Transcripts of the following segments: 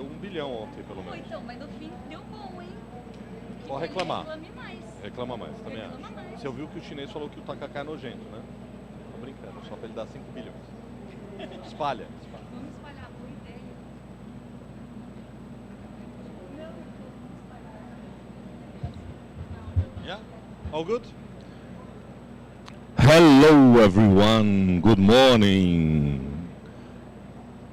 deu 1 bilhão ontem, pelo menos. Então, mas no fim deu bom, hein? Só reclamar. Reclame mais. Reclama mais, também Reclama acho. mais. Você ouviu que o chinês falou que o tacacá é nojento, né? Tô brincando, só pra ele dar 5 bilhões. Espalha. Vamos espalhar, boa ideia. Yeah? All good? Hello everyone, good morning.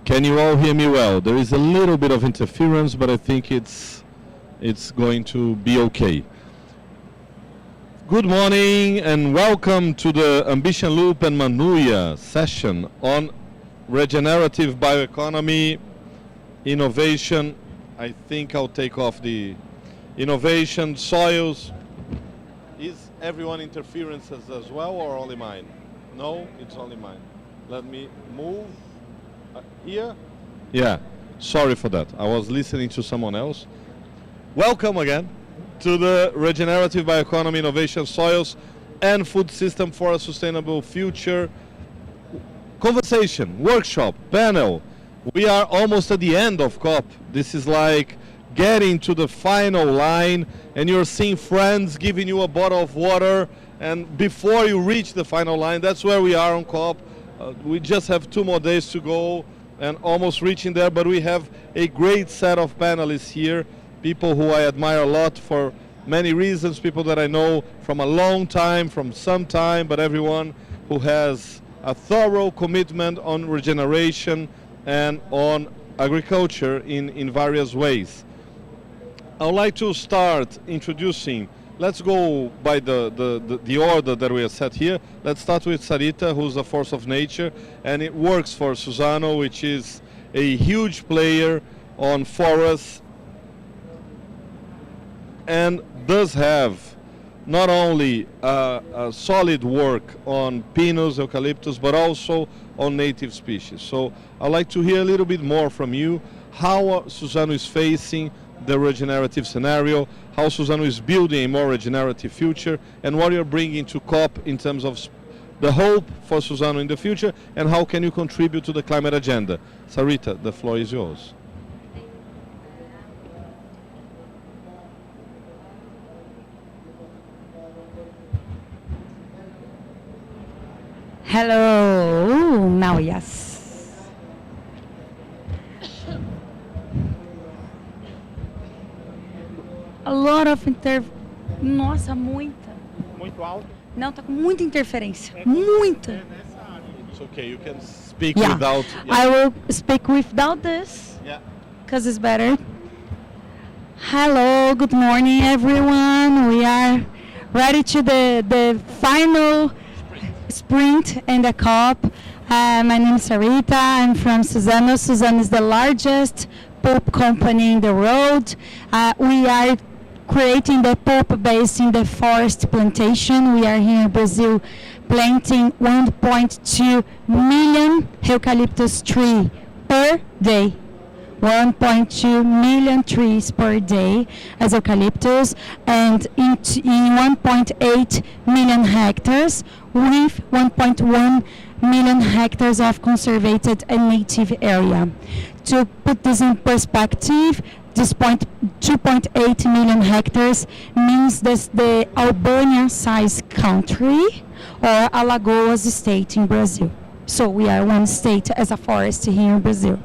Can you all hear me well? There is a little bit of interference, but I think it's going to be okay. Good morning and welcome to the Ambition Loop and Manuia session on regenerative bioeconomy, innovation. I think I'll take off the innovation, soils. Is everyone interferences as well or only mine? No, it's only mine. Let me move here. Yeah, sorry for that. I was listening to someone else. Welcome again to the Regenerative Bioeconomy, Innovation, Soils and Food System for a Sustainable Future conversation, workshop, panel. We are almost at the end of COP. This is like getting to the final line and you're seeing friends giving you a bottle of water, and before you reach the final line, that's where we are on COP. We just have 2 more days to go and almost reaching there, but we have a great set of panelists here, people who I admire a lot for many reasons, people that I know from a long time, from some time, but everyone who has a thorough commitment on regeneration and on agriculture in various ways. I would like to start introducing, let's go by the order that we have set here. Let's start with Sarita, who's a force of nature, and it works for Suzano, which is a huge player on forests and does have not only a solid work on pinus, eucalyptus, but also on native species. So I'd like to hear a little bit more from you, how Suzano is facing the regenerative scenario, how Suzano is building a more regenerative future, and what you're bringing to COP in terms of the hope for Suzano in the future, and how can you contribute to the climate agenda. Sarita, the floor is yours. Hello, now yes. A lot of Nossa, muita. Muito alto. Não, tá com muita interferência. Muita. It's okay, you can speak Yeah. without... I will speak without this. Yeah. Because it's better. Hello, good morning everyone. We are ready to the final sprint and the COP. My name is Sarita. I'm from Suzano. Suzano is the largest pulp company in the world. We are creating the pulp base in the forest plantation. We are here in Brazil planting 1.2 million eucalyptus trees per day. 1.2 million trees per day as eucalyptus, and in 1.8 million hectares with 1.1 million hectares of conservated and native area. To put this in perspective, this 2.8 million hectares means this the Albania-sized country or Alagoas state in Brazil. So we are one state as a forest here in Brazil.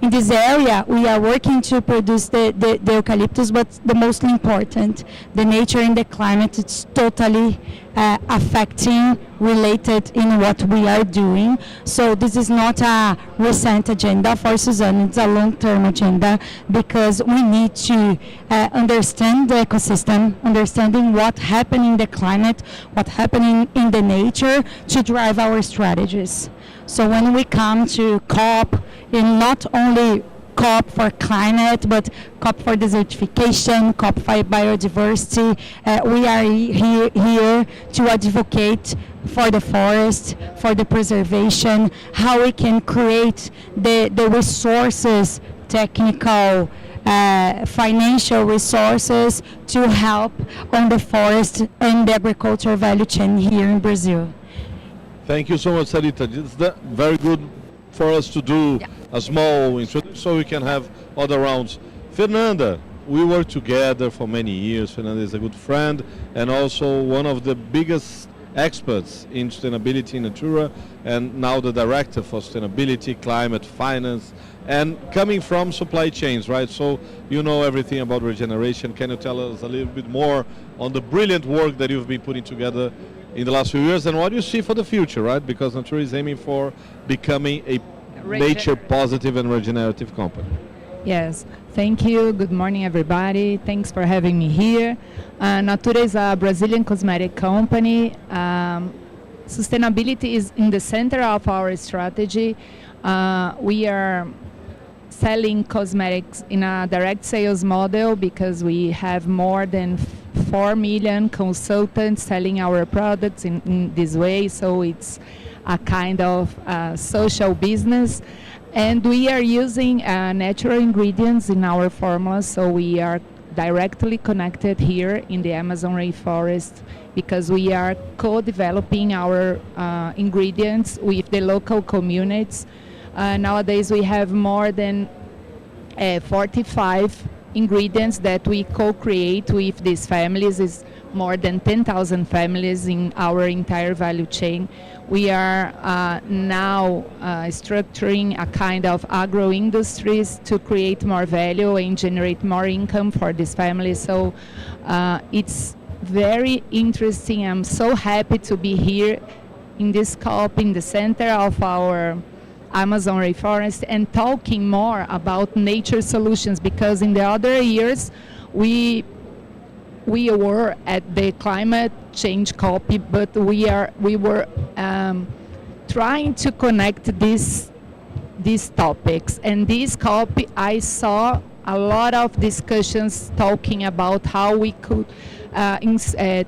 In this area, we are working to produce the eucalyptus, but the most important, the nature and the climate, it's totally affecting, related in what we are doing. So this is not a recent agenda for Suzano, it's a long-term agenda, because we need to understand the ecosystem, understanding what happened in the climate, what happening in the nature to drive our strategies. So when we come to COP, in not only COP for climate, but COP for desertification, COP for biodiversity, we are here to advocate for the forest, for the preservation, how we can create the resources, technical, financial resources to help on the forest and the agricultural value chain here in Brazil. Thank you so much, Sarita. It's very good for us to do a small introduction so we can have other rounds. Fernanda, we worked together for many years. Fernanda is a good friend and also one of the biggest experts in sustainability in Natura, and now the director for sustainability, climate, finance, and coming from supply chains, right? So you know everything about regeneration. Can you tell us a little bit more on the brilliant work that you've been putting together in the last few years and what you see for the future, right? Because Natura is aiming for becoming a nature positive and regenerative company. Yes, thank you. Good morning, everybody. Thanks for having me here. Natura is a Brazilian cosmetic company. Sustainability is in the center of our strategy. We are selling cosmetics in a direct sales model because we have more than 4 million consultants selling our products in this way. So it's a kind of social business. And we are using natural ingredients in our formulas, so we are directly connected here in the Amazon rainforest because we are co-developing our ingredients with the local communities. Nowadays we have more than 45 ingredients that we co-create with these families. It's more than 10,000 families in our entire value chain. We are now structuring a kind of agro-industries to create more value and generate more income for these families. So it's very interesting. I'm so happy to be here in this COP in the center of our Amazon rainforest and talking more about nature solutions, because in the other years we were at the climate change COP, but we were trying to connect these topics. And this COP, I saw a lot of discussions talking about how we could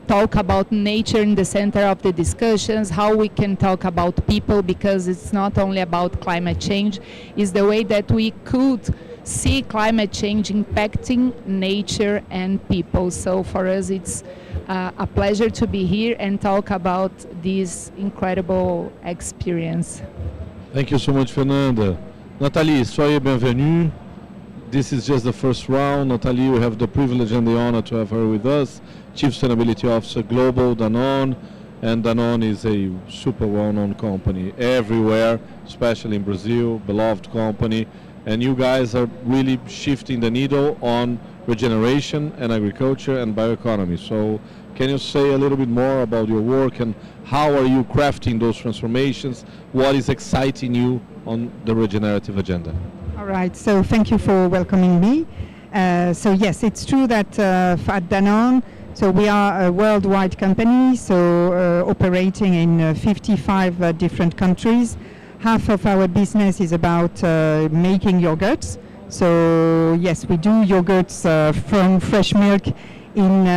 talk about nature in the center of the discussions, how we can talk about people, because it's not only about climate change, it's the way that we could see climate change impacting nature and people. So for us it's a pleasure to be here and talk about this incredible experience. Thank you so much, Fernanda. Nathalie, soyez bienvenue. This is just the first round. Nathalie, we have the privilege and the honor to have her with us, Chief Sustainability Officer Global Danone. And Danone is a super well-known company everywhere, especially in Brazil, beloved company. And you guys are really shifting the needle on regeneration and agriculture and bioeconomy. So can you say a little bit more about your work and how are you crafting those transformations? What is exciting you on the regenerative agenda? All right, so thank you for welcoming me. So yes, it's true that at Danone, so we are a worldwide company, so operating in 55 different countries. Half of our business is about making yogurts. So yes, we do yogurts from fresh milk in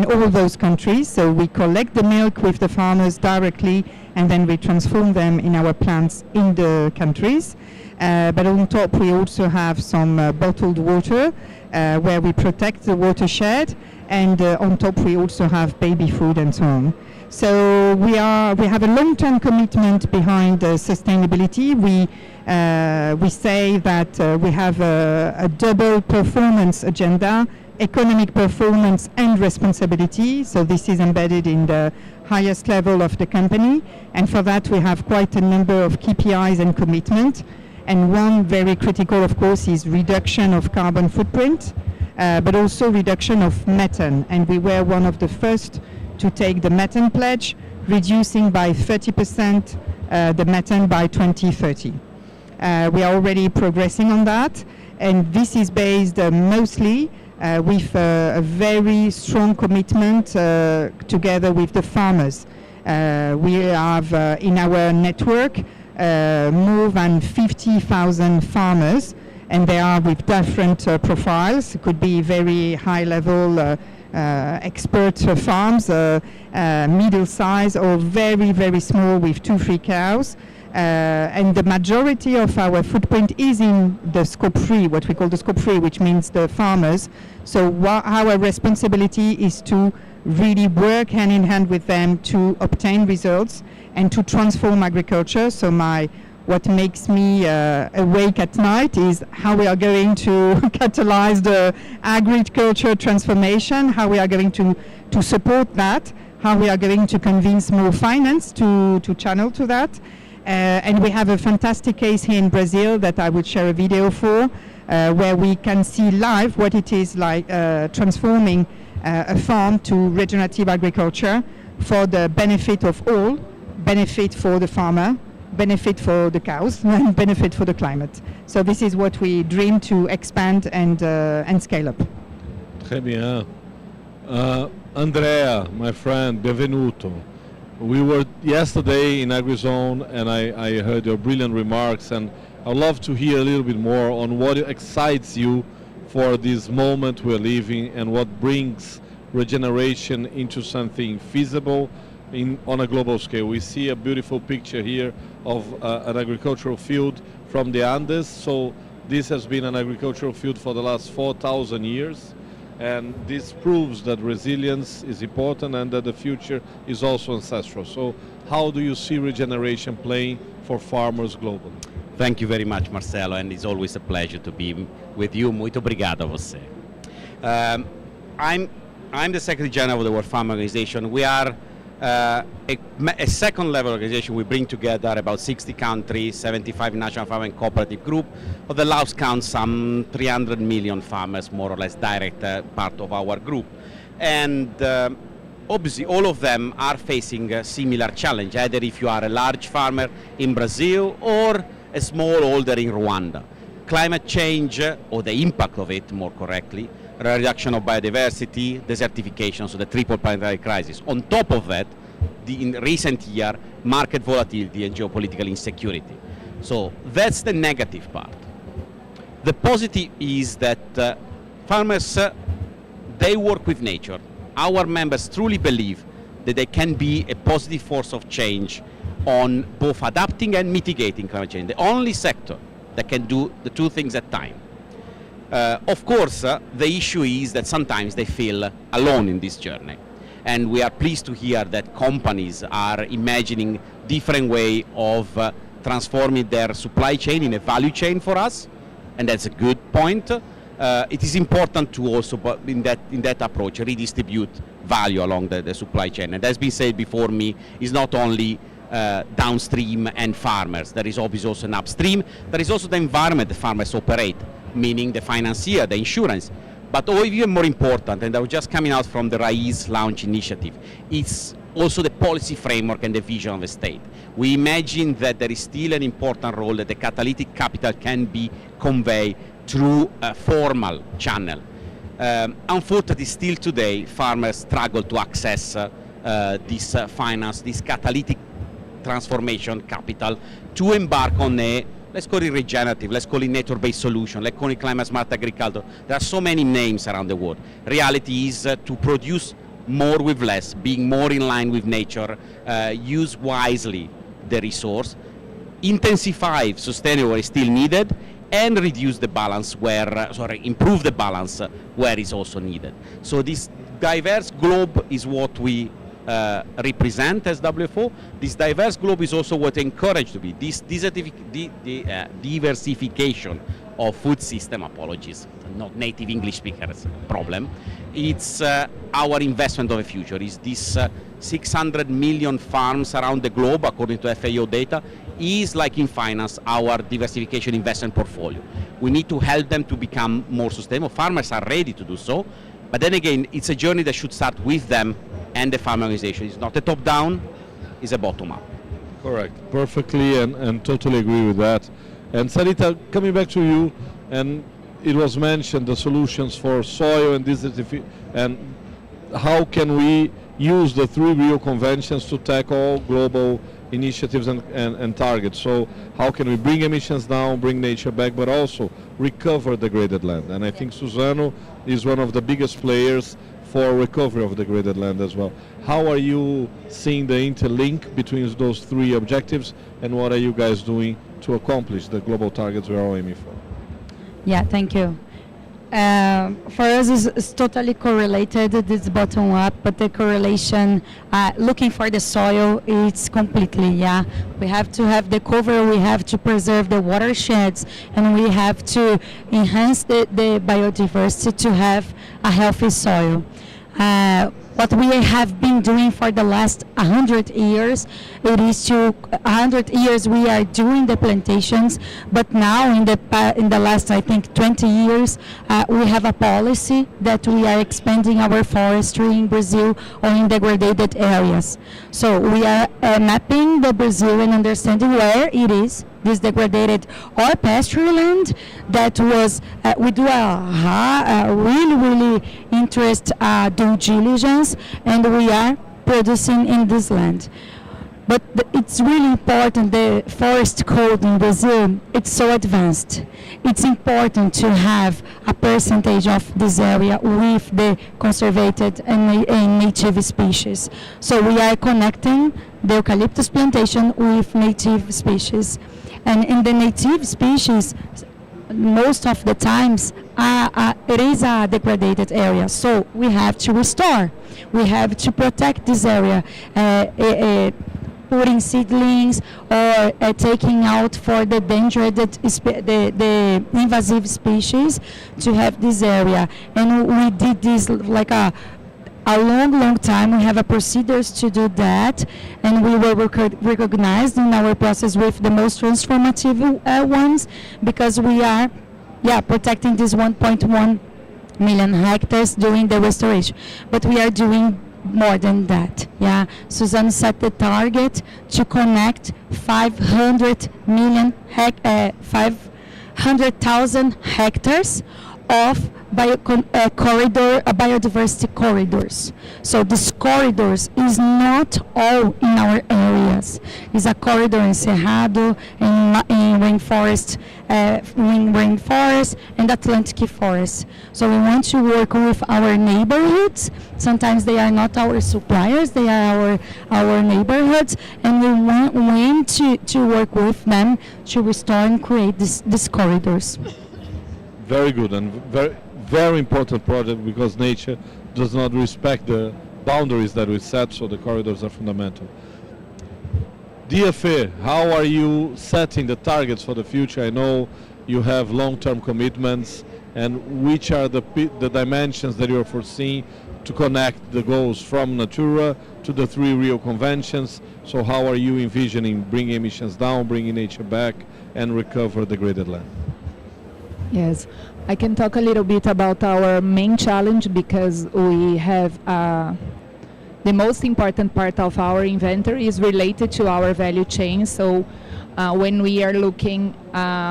all those countries. So we collect the milk with the farmers directly, and then we transform them in our plants in the countries. But on top, we also have some bottled water where we protect the watershed, and on top we also have baby food and so on. So we have a long-term commitment behind sustainability. We say that we have a double performance agenda, economic performance and responsibility. So this is embedded in the highest level of the company, and for that we have quite a number of KPIs and commitment. And one very critical, of course, is reduction of carbon footprint, but also reduction of methane. And we were one of the first to take the methane pledge, reducing by 30% the methane by 2030. We are already progressing on that, and this is based mostly with a very strong commitment together with the farmers. We have in our network more than 50,000 farmers, and they are with different profiles. It could be very high level expert farms, middle size, or very, very small with 2-3 cows. And the majority of our footprint is in the scope 3, what we call the scope 3, which means the farmers. So our responsibility is to really work hand in hand with them to obtain results and to transform agriculture. So my what makes me awake at night is how we are going to catalyze the agriculture transformation, how we are going to support that, how we are going to convince more finance to channel to that. And we have a fantastic case here in Brazil that I would share a video for, where we can see live what it is like transforming a farm to regenerative agriculture for the benefit of all, benefit for the farmer, benefit for the cows, and benefit for the climate. So this is what we dream to expand and scale up. Très bien. Andrea, my friend, benvenuto. We were yesterday in AgriZone and I heard your brilliant remarks, and I'd love to hear a little bit more on what excites you for this moment we're living and what brings regeneration into something feasible on a global scale. We see a beautiful picture here of an agricultural field from the Andes. So this has been an agricultural field for the last 4,000 years. And this proves that resilience is important and that the future is also ancestral. So how do you see regeneration playing for farmers globally? Thank you very much, Marcelo, and it's always a pleasure to be with you. Muito obrigado a você. I'm the Secretary General of the World Farm Organization. We are a second level organization. We bring together about 60 countries, 75 national farm and cooperative group. But the last count some 300 million farmers, more or less, direct part of our group. And obviously all of them are facing a similar challenge, either if you are a large farmer in Brazil or a smallholder in Rwanda. Climate change, or the impact of it more correctly, reduction of biodiversity, desertification, so the triple planetary crisis. On top of that, in recent year, market volatility and geopolitical insecurity. So that's the negative part. The positive is that farmers, they work with nature. Our members truly believe that they can be a positive force of change on both adapting and mitigating climate change. The only sector that can do the two things at a time. Of course, the issue is that sometimes they feel alone in this journey. And we are pleased to hear that companies are imagining different way of transforming their supply chain in a value chain for us. And that's a good point. It is important to also, in that approach, redistribute value along the supply chain. And as been said before me, is not only downstream and farmers. There is obviously also an upstream. There is also the environment the farmers operate, meaning the financier, the insurance. But even more important, and I was just coming out from the RAIZ launch initiative, it's also the policy framework and the vision of the state. We imagine that there is still an important role that the catalytic capital can be conveyed through a formal channel. Unfortunately, still today, farmers struggle to access this finance, this catalytic transformation capital to embark on a, let's call it regenerative, let's call it nature-based solution, let's call it climate-smart agriculture. There are so many names around the world. Reality is to produce more with less, being more in line with nature, use wisely the resource, intensify sustainable is still needed, and reduce the balance where, improve the balance where is also needed. So this diverse globe is what we represent as WFO. This diverse globe is also what encouraged to be this diversification of food system. Apologies, not native English speakers problem. It's our investment of the future. Is this 600 million farms around the globe, according to FAO data, is like in finance our diversification investment portfolio. We need to help them to become more sustainable. Farmers are ready to do so, but then again, it's a journey that should start with them and the farm organization. It's not a top-down, it's a bottom-up. Correct, perfectly, and totally agree with that. And Sarita, coming back to you, and it was mentioned the solutions for soil and desertification, and how can we use the 3 Rio conventions to tackle global initiatives and targets. So how can we bring emissions down, bring nature back, but also recover degraded land? And I think Suzano is one of the biggest players for recovery of degraded land as well. How are you seeing the interlink between those 3 objectives, and what are you guys doing to accomplish the global targets we are all aiming for? Yeah, thank you. For us, it's totally correlated, this bottom up, but the correlation, looking for the soil, it's completely, yeah. We have to have the cover, we have to preserve the watersheds, and we have to enhance the biodiversity to have a healthy soil. What we have been doing for the last 100 years, it is 100 years we are doing the plantations, but now in the last, I think, 20 years, we have a policy that we are expanding our forestry in Brazil or in degraded areas. So we are mapping the Brazil and understanding where it is, this degraded or pasture land that was, we do a really interest due diligence, and we are producing in this land. But it's really important, the forest code in Brazil, it's so advanced. It's important to have a percentage of this area with the conserved and native species. So we are connecting the eucalyptus plantation with native species. And in the native species, most of the times, it is a degraded area. So we have to restore. We have to protect this area. Putting seedlings or taking out for the endangered, the invasive species to have this area. And we did this like a long time. We have a procedures to do that, and we were recognized in our process with the most transformative ones, because we are protecting this 1.1 million hectares doing the restoration. But we are doing more than that. Suzanne set the target to connect 500,000 hectares of biodiversity corridors. So this corridors is not all in our areas. It's a corridor in Cerrado, in rainforest, and Atlantic forest. So we want to work with our neighborhoods. Sometimes they are not our suppliers, they are our neighborhoods, and we want to work with them to restore and create these corridors. Very good, and very important project, because nature does not respect the boundaries that we set, so the corridors are fundamental. DFA, how are you setting the targets for the future? I know you have long-term commitments, and which are the dimensions that you are foreseeing to connect the goals from Natura to the 3 Rio conventions? So how are you envisioning bringing emissions down, bringing nature back, and recover degraded land? Yes, I can talk a little bit about our main challenge, because we have the most important part of our inventory is related to our value chain. So when we are looking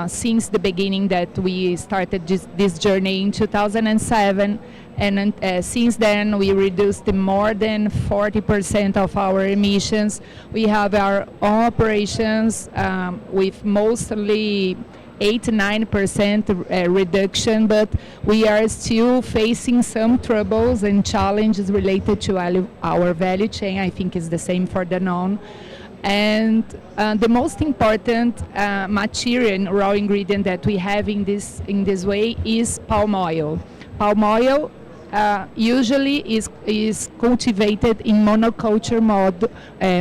since the beginning that we started this journey in 2007, and since then we reduced more than 40% of our emissions. We have our operations with mostly 8-9% reduction, but we are still facing some troubles and challenges related to our value chain. I think it's the same for Danone. And the most important material and raw ingredient that we have in this way is palm oil. Palm oil usually is cultivated in monoculture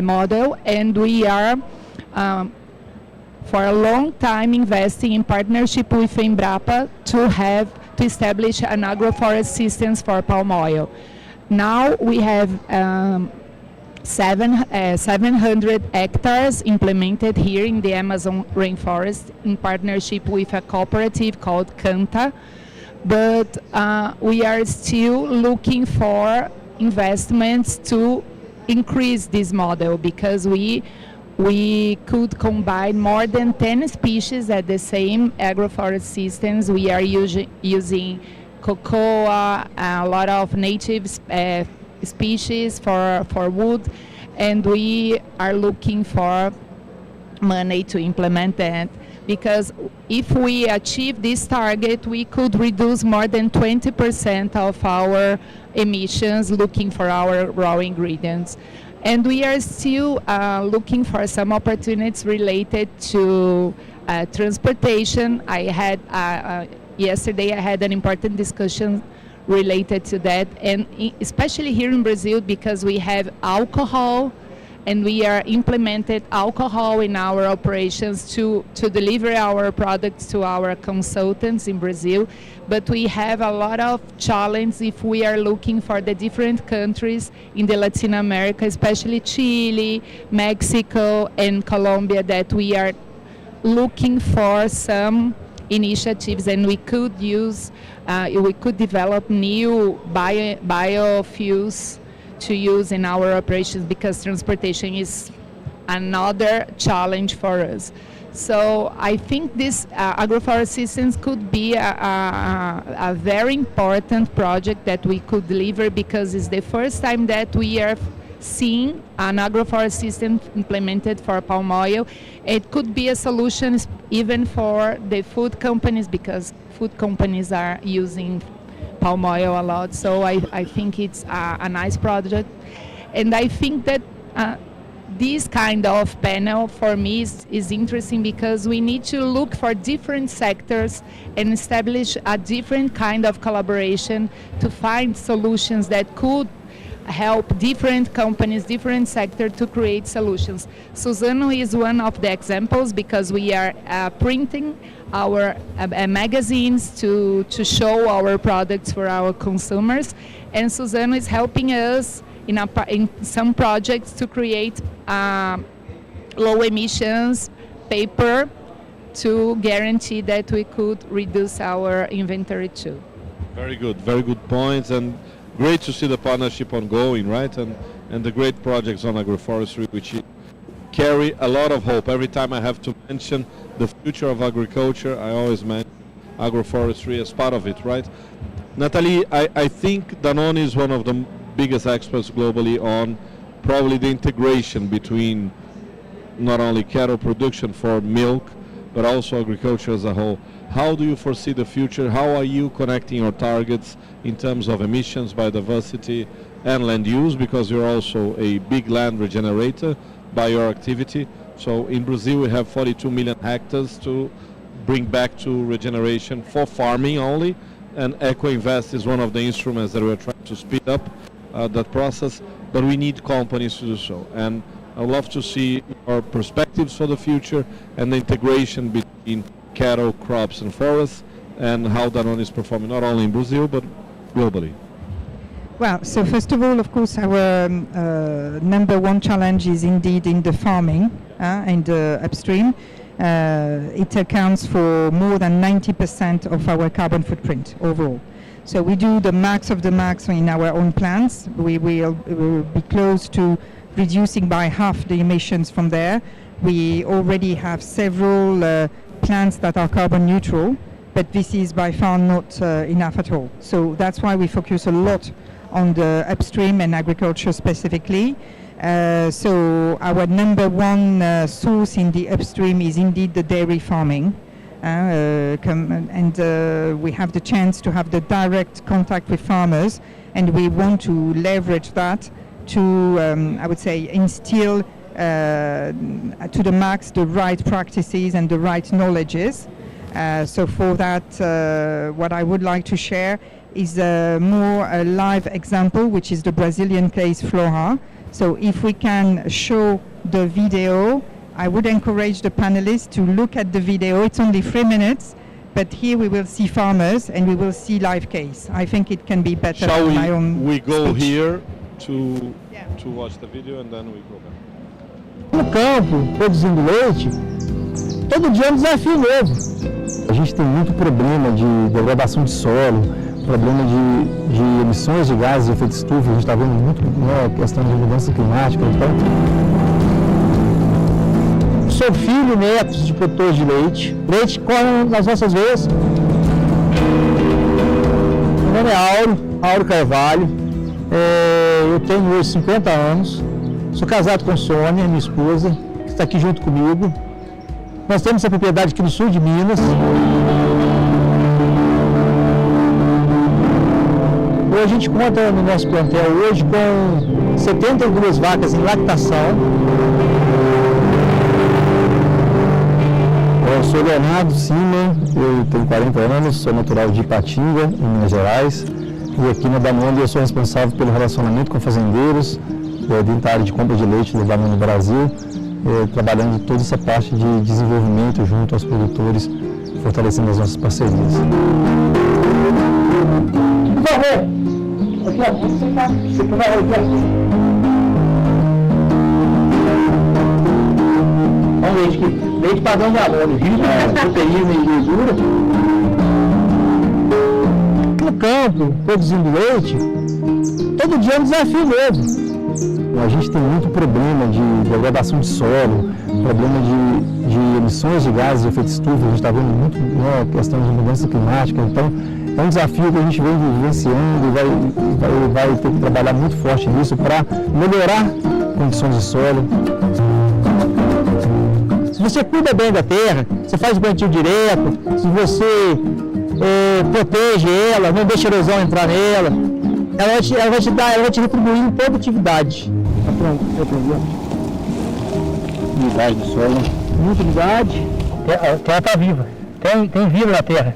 model, and we are for a long time investing in partnership with Embrapa to establish an agroforest systems for palm oil. Now we have 700 hectares implemented here in the Amazon rainforest in partnership with a cooperative called Canta, but we are still looking for investments to increase this model, because we could combine more than 10 species at the same agroforest systems. We are using cocoa, a lot of native species for wood, and we are looking for money to implement that, because if we achieve this target, we could reduce more than 20% of our emissions looking for our raw ingredients. And we are still looking for some opportunities related to transportation. I had yesterday I had an important discussion related to that, and especially here in Brazil, because we have alcohol and we are implemented alcohol in our operations to deliver our products to our consultants in Brazil. But we have a lot of challenge if we are looking for the different countries in the Latin America, especially Chile, Mexico, and Colombia, that we are looking for some initiatives, and we could use, we could develop new biofuels to use in our operations, because transportation is another challenge for us. So I think this agroforest systems could be a very important project that we could deliver, because it's the first time that we are seeing an agroforest system implemented for palm oil. It could be a solution even for the food companies, because food companies are using palm oil a lot. So I think it's a nice project. And I think that this kind of panel for me is interesting, because we need to look for different sectors and establish a different kind of collaboration to find solutions that could help different companies, different sectors to create solutions. Suzano is one of the examples, because we are printing our magazines to show our products for our consumers, and Suzano is helping us in some projects to create low emissions paper to guarantee that we could reduce our inventory too. Very good points, and great to see the partnership ongoing, right? And the great projects on agroforestry, which carry a lot of hope. Every time I have to mention the future of agriculture, I always mention agroforestry as part of it, right? Nathalie, I think Danone is one of the biggest experts globally on probably the integration between not only cattle production for milk, but also agriculture as a whole. How do you foresee the future? How are you connecting your targets in terms of emissions, biodiversity, and land use? Because you're also a big land regenerator by your activity. So in Brazil, we have 42 million hectares to bring back to regeneration for farming only. And EcoInvest is one of the instruments that we're trying to speed up that process. But we need companies to do so. And I'd love to see our perspectives for the future and the integration between cattle, crops, and forests, and how Danone is performing not only in Brazil but globally. Well, so first of all, of course, our number one challenge is indeed in the farming and the upstream. It accounts for more than 90% of our carbon footprint overall. So we do the max of the max in our own plants. We will be close to reducing by half the emissions from there. We already have several plants that are carbon neutral, but this is by far not enough at all. So that's why we focus a lot on the upstream and agriculture specifically. So our number one source in the upstream is indeed the dairy farming. And we have the chance to have the direct contact with farmers, and we want to leverage that to, I would say, instill to the max the right practices and the right knowledges. So for that, what I would like to share is a more live example, which is the Brazilian case Flora. So if we can show the video, I would encourage the panelists to look at the video. It's only 3 minutes, but here we will see farmers and we will see live case. I think it can be better Shall than my own we go speech. here to watch the video and then we go back? No campo, produzindo leite, todo dia é um desafio novo. A gente tem muito problema de degradação de solo, problema de emissões de gases de efeito estufa, a gente está vendo muito questão de mudança climática. Então, sou filho e neto de produtores de leite. Leite corre nas nossas veias. Meu nome é Auro Carvalho. Eu tenho hoje 50 anos. Sou casado com Sônia, minha esposa, que está aqui junto comigo. Nós temos essa propriedade aqui no sul de Minas. Hoje a gente conta no nosso plantel hoje com 72 vacas em lactação. Eu sou Leonardo Sima, eu tenho 40 anos, sou natural de Ipatinga, em Minas Gerais, e aqui na Danone eu sou responsável pelo relacionamento com fazendeiros, dentro da área de compra de leite da Danone Brasil, trabalhando toda essa parte de desenvolvimento junto aos produtores, fortalecendo as nossas parcerias. Por favor, leite padrão de Danone, rico em proteína e gordura. No campo, produzindo leite, todo dia é um desafio novo. A gente tem muito problema de degradação de solo, problema de emissões de gases de efeito estufa, a gente está vendo muito questão de mudança climática, então é um desafio que a gente vem vivenciando e vai ter que trabalhar muito forte nisso para melhorar condições de solo. Se você cuida bem da terra, você faz o plantio direto, se você protege ela, não deixa a erosão entrar nela, ela vai te retribuir em produtividade. Umidade do solo. Muita umidade. A terra está viva. Tem vida na terra.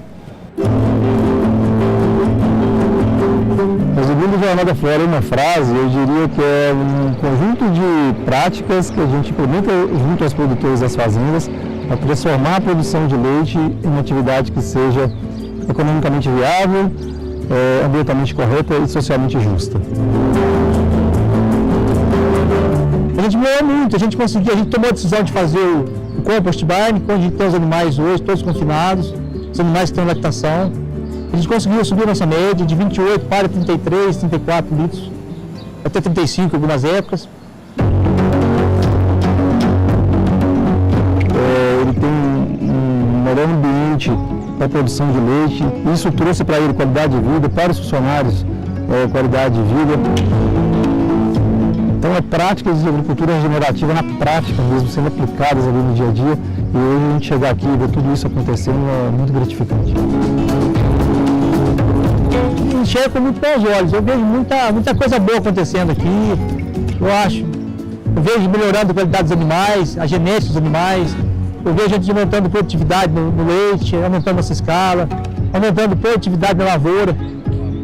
Resumindo a jornada fora em uma frase, eu diria que é um conjunto de práticas que a gente implementa junto aos produtores das fazendas para transformar a produção de leite em uma atividade que seja economicamente viável, ambientalmente correta e socialmente justa. A gente melhorou muito, a gente tomou a decisão de fazer o compost barn, onde a gente tem os animais hoje, todos confinados, os animais que têm lactação. A gente conseguiu subir nossa média de 28 para 33, 34 litros, até 35 em algumas épocas. Ele tem um melhor ambiente para a produção de leite, isso trouxe para ele qualidade de vida, para os funcionários qualidade de vida. Então é práticas de agricultura regenerativa na prática mesmo, sendo aplicadas ali no dia a dia, e hoje a gente chegar aqui e ver tudo isso acontecendo é muito gratificante. Eu enxergo com muito bons olhos, eu vejo muita coisa boa acontecendo aqui, eu vejo melhorando a qualidade dos animais, a genética dos animais, eu vejo a gente aumentando produtividade no leite, aumentando nossa escala, aumentando produtividade na lavoura.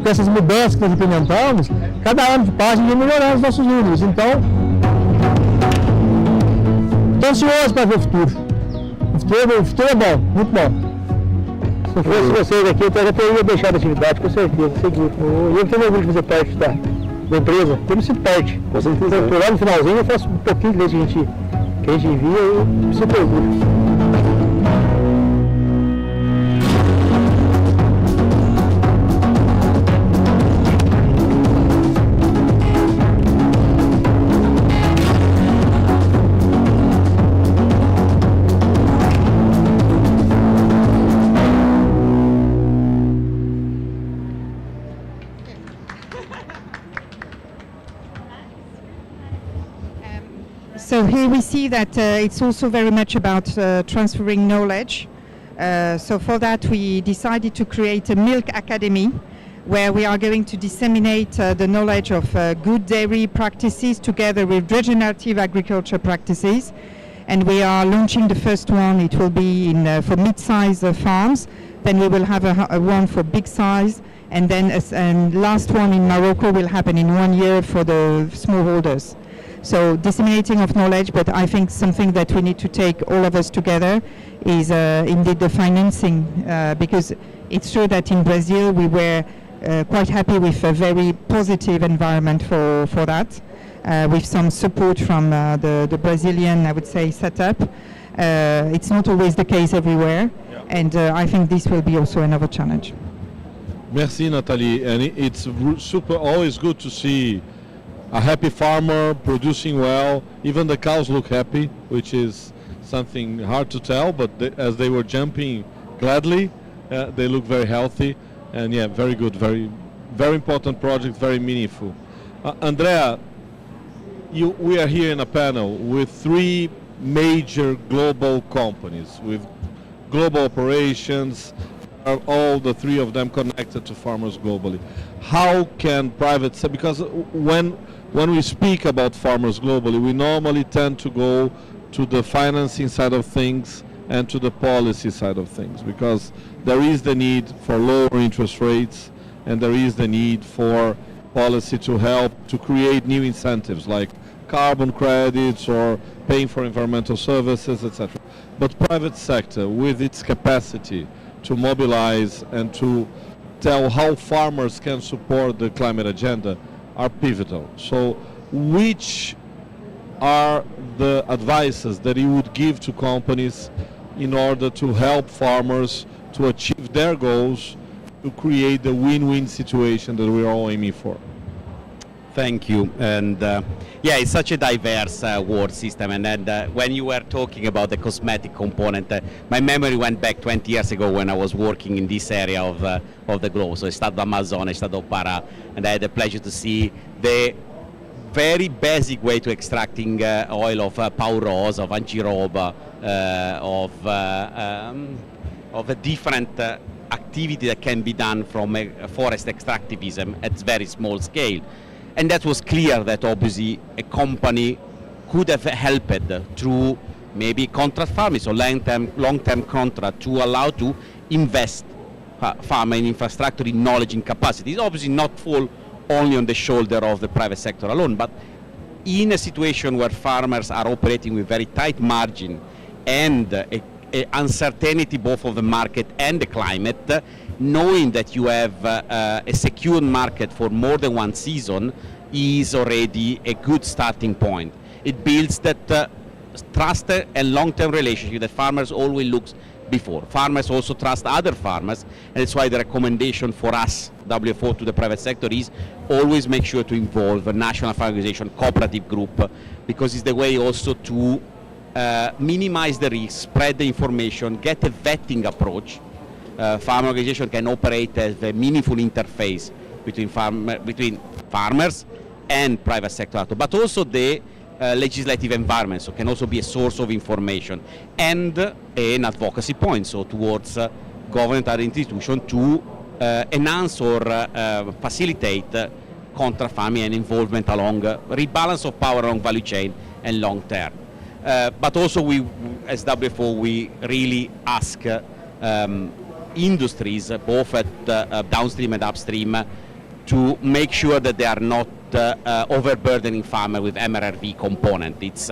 Com essas mudanças que nós implementamos, cada ano que passa a gente vai melhorando os nossos números. Então, estou ansioso para ver o futuro. O futuro é bom, muito bom. Se fosse vocês aqui, eu já teria deixado a atividade, com certeza, seguro. Eu tenho orgulho de fazer parte da empresa, eu me sinto parte. Com certeza. Eu lá no finalzinho, eu faço um pouquinho de leite que a gente envia e eu me sinto orgulho. So here we see that it's also very much about transferring knowledge. So for that we decided to create a milk academy where we are going to disseminate the knowledge of good dairy practices together with regenerative agriculture practices. And we are launching the first one. It will be for mid-size farms. Then we will have a one for big size. And then last one in Morocco will happen in 1 year for the smallholders. So disseminating of knowledge, but I think something that we need to take all of us together is indeed the financing, because it's true that in Brazil we were quite happy with a very positive environment for that, with some support from the Brazilian, I would say, setup. It's not always the case everywhere, and I think this will be also another challenge. Merci, Nathalie, and it's always good to see a happy farmer producing well. Even the cows look happy, which is something hard to tell, but as they were jumping gladly, they look very healthy, and yeah, very good, very important project, very meaningful. Andrea, we are here in a panel with 3 major global companies with global operations, are all the 3 of them connected to farmers globally. How can private, because when we speak about farmers globally, we normally tend to go to the financing side of things and to the policy side of things, because there is the need for lower interest rates, and there is the need for policy to help to create new incentives like carbon credits or paying for environmental services, etc. But private sector, with its capacity to mobilize and to tell how farmers can support the climate agenda, are pivotal. So which are the advices that you would give to companies in order to help farmers to achieve their goals, to create the win-win situation that we are all aiming for? Thank you. And yeah, it's such a diverse world system. And then when you were talking about the cosmetic component, my memory went back 20 years ago when I was working in this area of the globe. So Estado Amazonas, Estado Pará, and I had the pleasure to see the very basic way to extracting oil of paurosa, of angiroba, of a different activity that can be done from a forest extractivism at very small scale. And that was clear that obviously a company could have helped through maybe contract farming, so long-term contract to allow to invest farmer in infrastructure, in knowledge, in capacity. It's obviously not fall only on the shoulder of the private sector alone, but in a situation where farmers are operating with very tight margin and a uncertainty both of the market and the climate, knowing that you have a secure market for more than one season is already a good starting point. It builds that trust and long-term relationship that farmers always look before. Farmers also trust other farmers, and that's why the recommendation for us, WFO, to the private sector is always make sure to involve a national farm organization, cooperative group, because it's the way also to minimize the risk, spread the information, get a vetting approach. Farm organization can operate as a meaningful interface between farmers and private sector, but also the legislative environment, so can also be a source of information and an advocacy point, so towards government and institution to enhance or facilitate contract farming and involvement along rebalance of power along value chain and long term. But also we, as WFO, we really ask industries, both at downstream and upstream, to make sure that they are not overburdening farmer with MRRV component. It's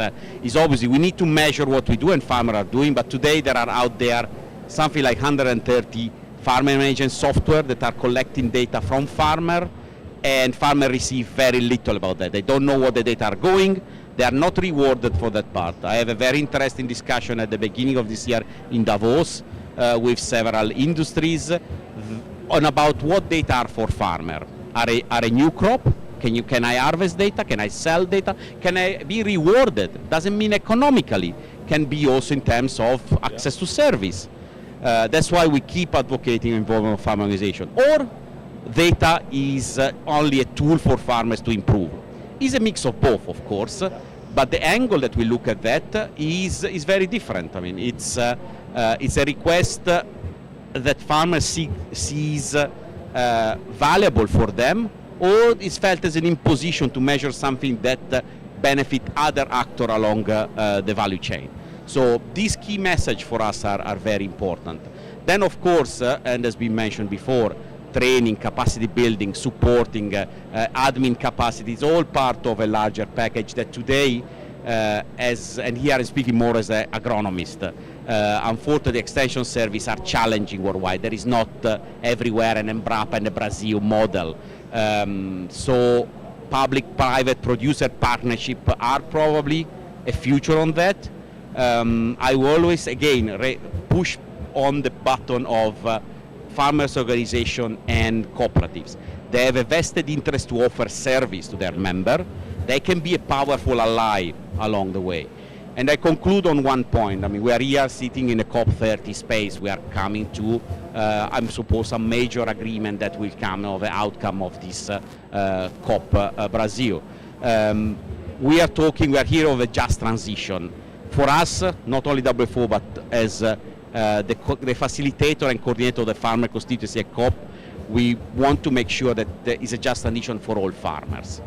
obviously we need to measure what we do and farmers are doing, but today there are out there something like 130 farmer management software that are collecting data from farmer, and farmers receive very little about that. They don't know what the data are going. They are not rewarded for that part. I have a very interesting discussion at the beginning of this year in Davos with several industries on about what data are for farmer. Are a new crop? Can I harvest data? Can I sell data? Can I be rewarded? Doesn't mean economically. Can be also in terms of access to service. That's why we keep advocating involvement of farm organization. Or data is only a tool for farmers to improve. It's a mix of both, of course, but the angle that we look at that is very different. I mean, it's a request that farmers sees valuable for them, or is felt as an imposition to measure something that benefit other actors along the value chain. So these key messages for us are very important. Then, of course, and as been mentioned before, training, capacity building, supporting, admin capacity is all part of a larger package that today, and here I'm speaking more as an agronomist, unfortunately extension service are challenging worldwide. There is not everywhere an Embrapa and a Brazil model. So public-private producer partnership are probably a future on that. I will always, again, push on the button of farmers organization and cooperatives. They have a vested interest to offer service to their member. They can be a powerful ally along the way. And I conclude on one point. I mean, we are here sitting in a COP30 space. We are coming to, I suppose, a major agreement that will come of the outcome of this COP Brazil. We are here of a just transition. For us, not only WFO, but as the facilitator and coordinator of the farmer constituency at COP, we want to make sure that there is a just transition for all farmers.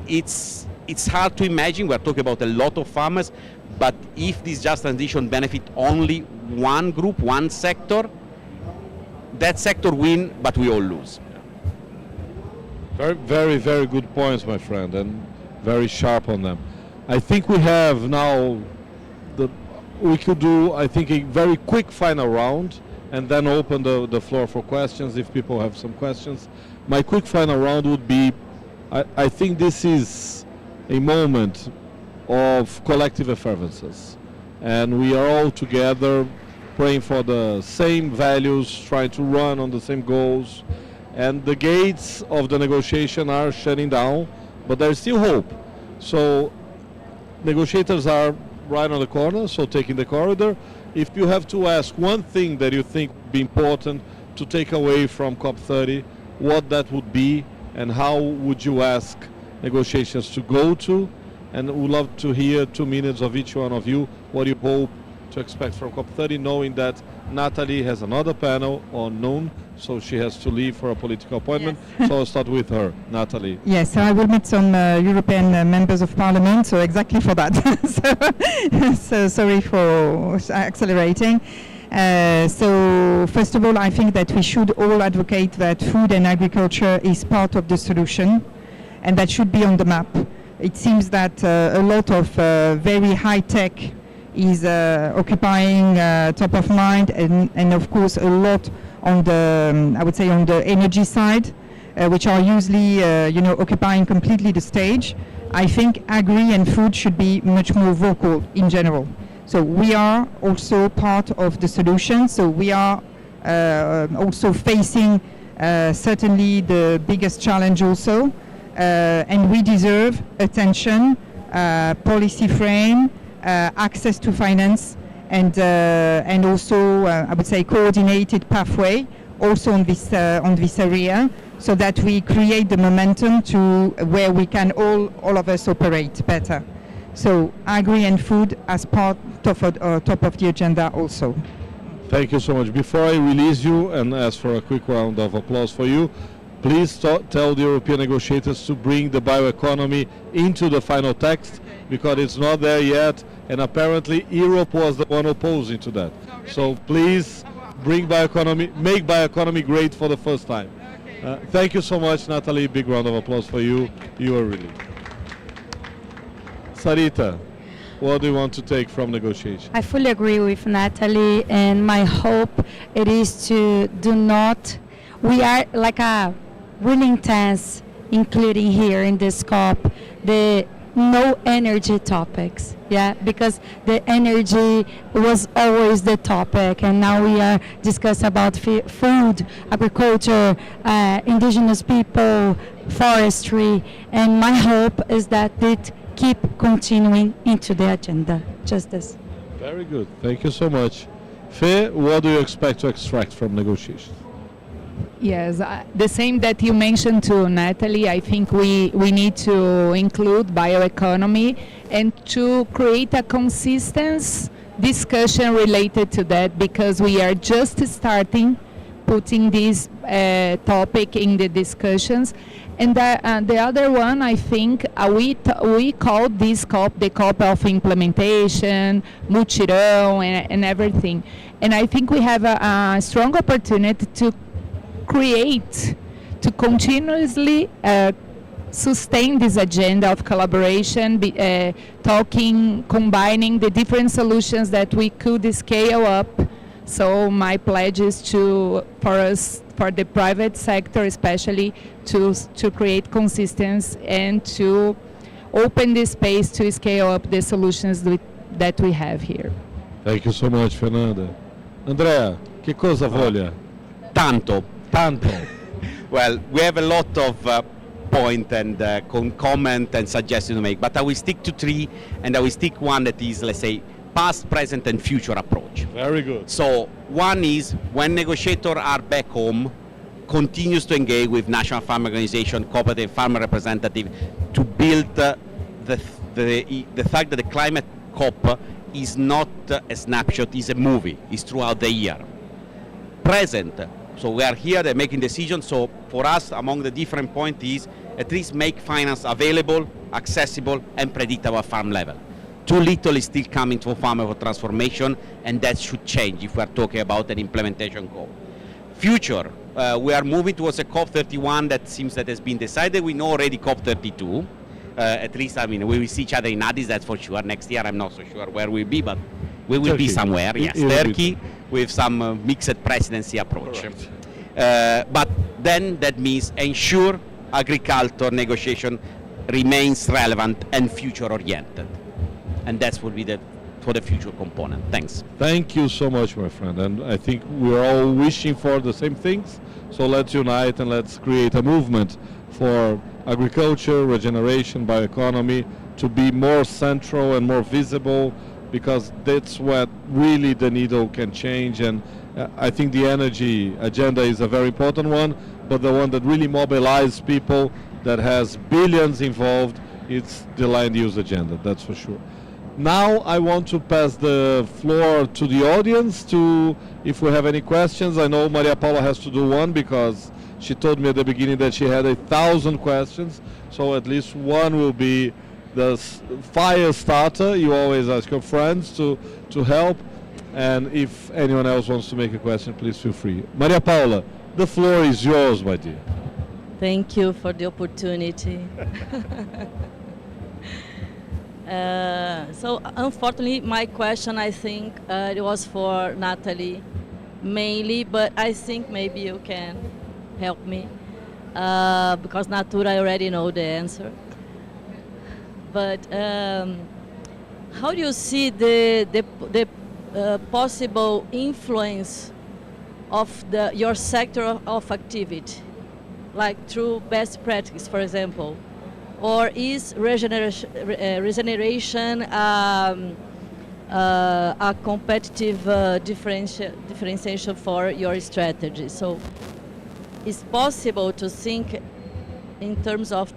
It's it's hard to imagine. We're talking about a lot of farmers, but if this just transition benefit only one group, one sector, that sector win, but we all lose. Very, very, very good points, my friend, and very sharp on them. I think we have now, we could do, I think, a very quick final round and then open the floor for questions if people have some questions. My quick final round would be, I think this is a moment of collective effervescence, and we are all together praying for the same values, trying to run on the same goals, and the gates of the negotiation are shutting down, but there's still hope. So negotiators are right on the corner, so taking the corridor. If you have to ask one thing that you think would be important to take away from COP30, what that would be, and how would you ask negotiations to go to? And we'd love to hear 2 minutes of each one of you, what you hope to expect from COP30, knowing that Natalie has another panel on noon, so she has to leave for a political appointment. Yes. So I'll start with her. Natalie. Yes, so I will meet some European members of Parliament, so exactly for that. so sorry for accelerating. So first of all, I think that we should all advocate that food and agriculture is part of the solution, and that should be on the map. It seems that a lot of very high tech is occupying top of mind, and of course a lot on the, I would say, on the energy side, which are usually, occupying completely the stage. I think agri and food should be much more vocal in general. So we are also part of the solution. So we are also facing certainly the biggest challenge also, and we deserve attention, policy frame, access to finance, and also I would say coordinated pathway also on this area, so that we create the momentum to where we can all of us operate better. So agri and food as part of top of the agenda also. Thank you so much. Before I release you and ask for a quick round of applause for you, please tell the European negotiators to bring the bioeconomy into the final text, because it's not there yet, and apparently Europe was the one opposing to that. So please bring bioeconomy, make bioeconomy great for the first time. Thank you so much, Natalie. Big round of applause for you. You are really. Sarita, what do you want to take from negotiation? I fully agree with Natalie, and my hope it is to do not, we are like a really intense, including here in this COP, the no energy topics, because the energy was always the topic, and now we are discussing about food, agriculture, indigenous people, forestry, and my hope is that it keep continuing into the agenda, just this. Very good, thank you so much. Fe, what do you expect to extract from negotiations? Yes, the same that you mentioned to Natalie. I think we need to include bioeconomy and to create a consistent discussion related to that, because we are just starting putting this topic in the discussions. And the other one, I think, we call this COP the COP of implementation, mutirão, and everything. And I think we have a strong opportunity to create, to continuously sustain this agenda of collaboration, talking, combining the different solutions that we could scale up. So my pledge is for the private sector especially, to create consistency and to open the space to scale up the solutions that we have here. Thank you so much, Fernanda. Andrea, che cosa voglia? Tanto. Well, we have a lot of point and comment and suggestions to make, but I will stick to 3, and I will stick one that is, let's say, past, present, and future approach. Very good. So one is, when negotiators are back home, continues to engage with national farm organization, cooperative farmer representative, to build the fact that the climate COP is not a snapshot, is a movie, is throughout the year. Present. So we are here, they're making decisions. So for us, among the different points is at least make finance available accessible, and predictable farm level. Too little is still coming to farmer for transformation, and that should change if we are talking about an implementation goal. Future, we are moving towards a COP31 that seems that has been decided. We know already COP32. At least, I mean, we will see each other in Addis, that's for sure. Next year, I'm not so sure where we'll be, but we will be somewhere. Yes, Turkey with some mixed presidency approach. But then that means ensure agriculture negotiation remains relevant and future-oriented. And that will be for the future component. Thanks. Thank you so much, my friend. And I think we're all wishing for the same things. So let's unite and let's create a movement for agriculture, regeneration, bioeconomy to be more central and more visible, because that's what really the needle can change. And I think the energy agenda is a very important one, but the one that really mobilizes people, that has billions involved, it's the land use agenda, that's for sure. Now I want to pass the floor to the audience to, if we have any questions. I know Maria Paula has to do one because she told me at the beginning that she had 1,000 questions, so at least one will be the fire starter. You always ask your friends to help, and if anyone else wants to make a question, please feel free. Maria Paula, the floor is yours, my dear. Thank you for the opportunity. So unfortunately, my question, I think it was for Natalie mainly, but I think maybe you can help me because Natura, I already know the answer. But how do you see the possible influence of your sector of activity, like through best practice, for example? Or is regeneration a competitive differentiation for your strategy? So it's possible to think in terms of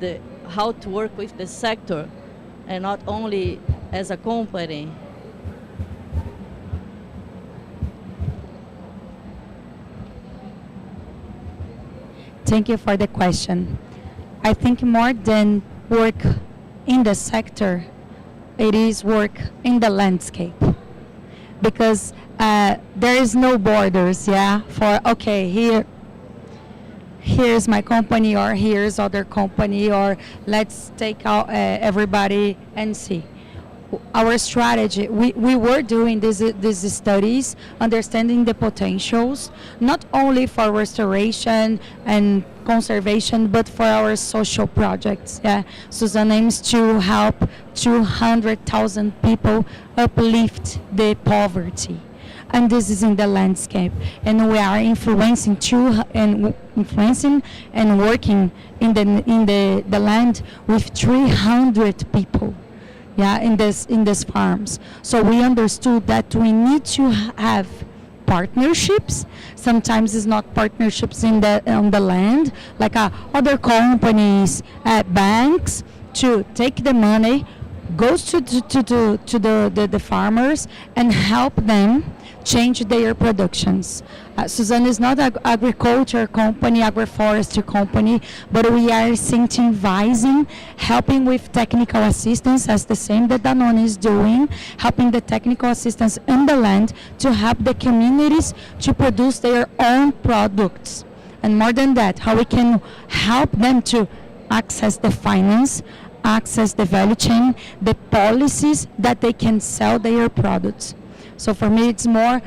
how to work with the sector and not only as a company. Thank you for the question. I think more than work in the sector, it is work in the landscape, because there is no borders, for okay, here's my company, or here's other company, or let's take out everybody and see. Our strategy, we were doing these studies, understanding the potentials, not only for restoration and conservation, but for our social projects. Suzanne aims to help 200,000 people uplift the poverty. And this is in the landscape, and we are influencing and working in the land with 300 people. In these farms. So we understood that we need to have partnerships. Sometimes it's not partnerships on the land, like other companies, banks, to take the money, goes to the farmers and help them change their productions. Suzanne is not an agriculture company, agroforestry company, but we are incentivizing, helping with technical assistance, as the same that Danone is doing, helping the technical assistance in the land to help the communities to produce their own products. And more than that, how we can help them to access the finance, access the value chain, the policies that they can sell their products. So for me, it's more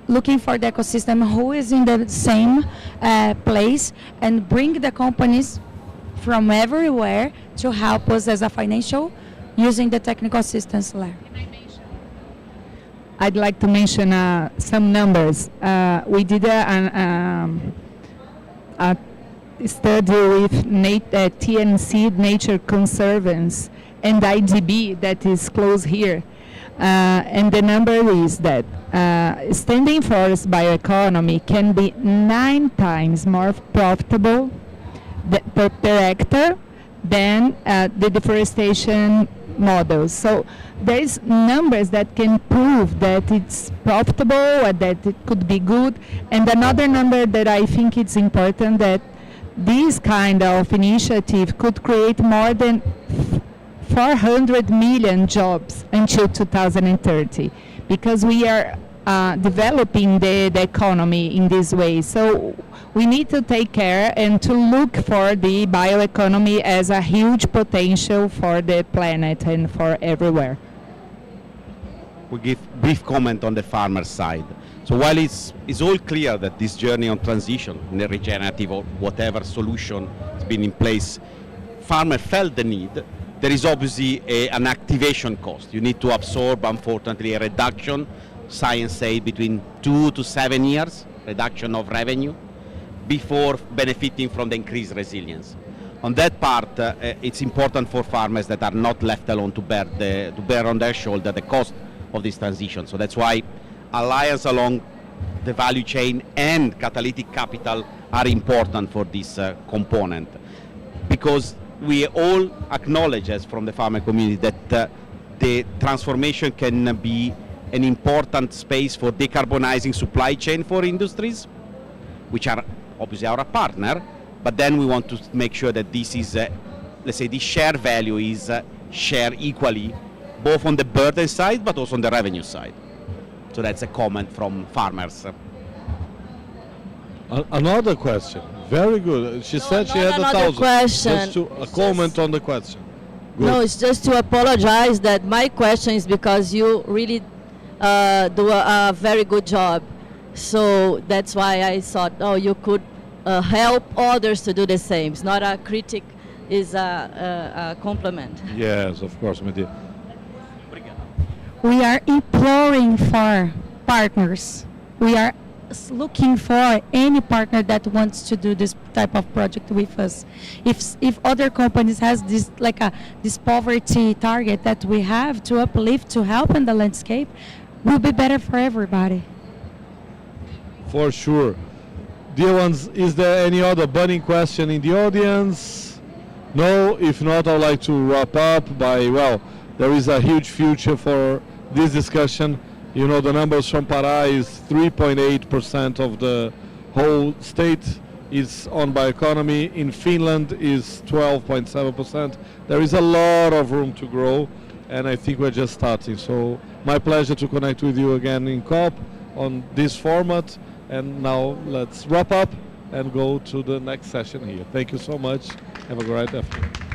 looking for the ecosystem who is in the same place and bring the companies from everywhere to help us as a financial using the technical assistance layer. I'd like to mention some numbers. We did a study with TNC, Nature Conservance, and IDB that is close here. And the number is that standing forest bioeconomy can be 9 times more profitable per hectare than the deforestation models. So there is numbers that can prove that it's profitable, that it could be good. And another number that I think it's important, that this kind of initiative could create more than 400 million jobs until 2030, because we are developing the economy in this way. So we need to take care and to look for the bioeconomy as a huge potential for the planet and for everywhere. We give brief comment on the farmer side. So while it's all clear that this journey on transition, in the regenerative or whatever solution has been in place, farmer felt the need, there is obviously an activation cost. You need to absorb, unfortunately, a reduction, science say between 2 to 7 years, reduction of revenue, before benefiting from the increased resilience. On that part, it's important for farmers that are not left alone to bear on their shoulder the cost of this transition. So that's why alliance along the value chain and catalytic capital are important for this component, because we all acknowledge, as from the farmer community, that the transformation can be an important space for decarbonizing supply chain for industries, which are obviously our partner, but then we want to make sure that this is, let's say, the share value is shared equally, both on the burden side, but also on the revenue side. So that's a comment from farmers. Another question. Very good. She said she had 1,000. Question. A comment on the question. Good. No, it's just to apologize that my question is because you really do a very good job. So that's why I thought, oh, you could help others to do the same. It's not a critic, it's a compliment. Yes, of course, my dear. We are imploring for partners. We are looking for any partner that wants to do this type of project with us. If other companies has this this poverty target that we have to uplift, to help in the landscape, will be better for everybody. For sure. Dear ones, is there any other burning question in the audience? No? If not, I'd like to wrap up by, well, there is a huge future for this discussion. You know, the numbers from Pará is 3.8% of the whole state is on bioeconomy. In Finland is 12.7%. There is a lot of room to grow, and I think we're just starting. So my pleasure to connect with you again in COP on this format. And now let's wrap up and go to the next session here. Thank you so much. Have a great afternoon.